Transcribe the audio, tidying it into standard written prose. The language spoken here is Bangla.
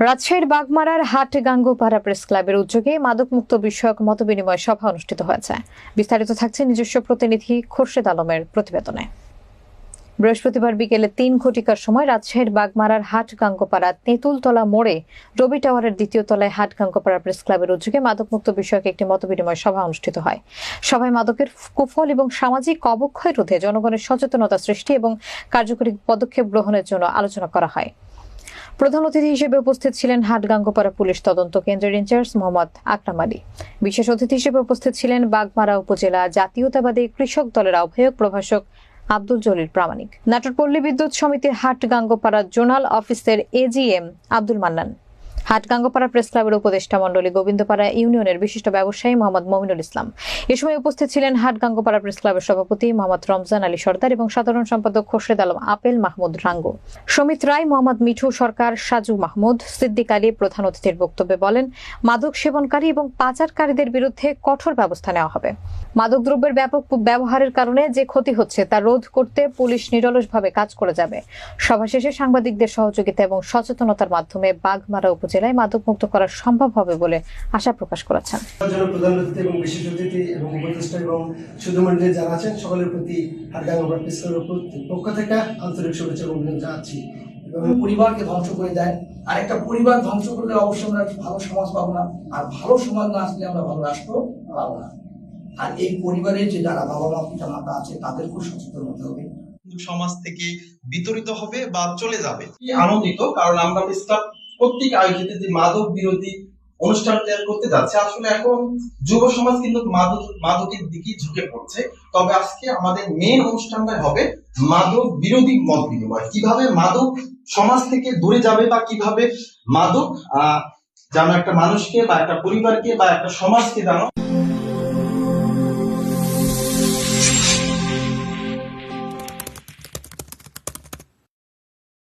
রাজশাহীর বাগমারার হাটগাঙ্গপাড়া প্রেস ক্লাবের উদ্যোগে মাদকমুক্ত বিষয়ক মতবিনিময় সভা অনুষ্ঠিত হয়েছে। বিস্তারিত থাকছে নিজস্ব প্রতিনিধি খোরশেদ আলমের প্রতিবেদনে। বৃহস্পতিবার বিকেলে ৩ ঘটিকার সময় রাজশাহীর বাগমারার হাটগাঙ্গপাড়া তেঁতুলতলা মোড়ে রবি টাওয়ারের দ্বিতীয় তলায় হাটগাঙ্গপাড়া প্রেস ক্লাবের উদ্যোগে মাদকমুক্ত বিষয়ক একটি মতবিনিময় সভা অনুষ্ঠিত হয়। সভায় মাদকের কুফল এবং সামাজিক অবক্ষয় রোধে জনগণের সচেতনতা সৃষ্টি এবং কার্যকরী পদক্ষেপ গ্রহণের জন্য আলোচনা করা হয়। প্রধান অতিথি হিসেবে উপস্থিত ছিলেন হাটগাঙ্গপাড়া পুলিশ তদন্ত কেন্দ্রের ইনচার্জ মোহাম্মদ আকরাম আলী। বিশেষ অতিথি হিসেবে উপস্থিত ছিলেন বাগমারা উপজেলা জাতীয়তাবাদী কৃষক দলের আহ্বায়ক প্রভাষক আব্দুল জলিল প্রামাণিক, নাটোর পল্লী বিদ্যুৎ সমিতির হাটগাঙ্গপাড়া জোনাল অফিসের এজিএম আব্দুল মান্নান, হাটগাঙ্গপাড়া প্রেস ক্লাবের উপদেষ্টা মণ্ডলী, গোবিন্দপাড়া ইউনিয়নের বিশিষ্ট ব্যবসায়ী মোহাম্মদ মমিনুল ইসলাম। এ সময় উপস্থিত ছিলেন হাটগাঙ্গপাড়া প্রেস ক্লাবের সভাপতি মোহাম্মদ রমজান আলী সর্দার এবং সাধারণ সম্পাদক খোরশেদ আলম আপেল, মাহমুদ রাঙ্গু, সমিত রায়, মোহাম্মদ মিঠু সরকার, সাজু মাহমুদ, সিদ্দিক আলী। প্রধান অতিথির বক্তব্যে বলেন, মাদক সেবনকারী এবং পাচারকারীদের বিরুদ্ধে কঠোর ব্যবস্থা নেওয়া হবে। মাদকদ্রব্যের ব্যাপক ব্যবহারের কারণে যে ক্ষতি হচ্ছে তা রোধ করতে পুলিশ নিরলসভাবে কাজ করে যাবে। সভা শেষে সাংবাদিকদের সহযোগিতা এবং সচেতনতার মাধ্যমে বাগমারা উপজেলায় মাদকমুক্ত করা সম্ভব হবে বলে আশা প্রকাশ করেছেন। প্রধান অতিথি এবং বিশেষ অতিথি এবং উপদেষ্টা এবং সুধীমণ্ডলী যারা আছেন সকলের প্রতি হাটগাঙ্গপাড়া প্রেস ক্লাবের পক্ষ থেকে আন্তরিক শুভেচ্ছা এবং অভিনন্দন জানাচ্ছি। পরিবারকে ধ্বংস করে দেয়, আর একটা পরিবার ধ্বংস করলে অবশ্যই আমরা ভালো সমাজ পাবো না, আর ভালো সমাজ না আসলে আমরা ভালো রাষ্ট্র পাবো না। আর এই পরিবারের যে যারা বাবা মা পিতা মাতা আছে তাদেরকেও সচেতন হতে হবে। সমাজ থেকে বিতরিত হবে বা চলে যাবে। আনন্দিত, কারণ আমরা কর্তৃক আয়োজিত যে মাদক বিরোধী অনুষ্ঠান করতে যাচ্ছে, আসলে এখন যুব সমাজ কিন্তু মাদকের দিকে ঝুঁকে পড়ছে। তবে আজকে আমাদের মেন অনুষ্ঠানটা হবে মাদক বিরোধী মত বিনিময়। কিভাবে মাদক সমাজ থেকে দূরে যাবে বা কিভাবে মাদক যেন একটা মানুষকে বা একটা পরিবারকে বা একটা সমাজকে যেন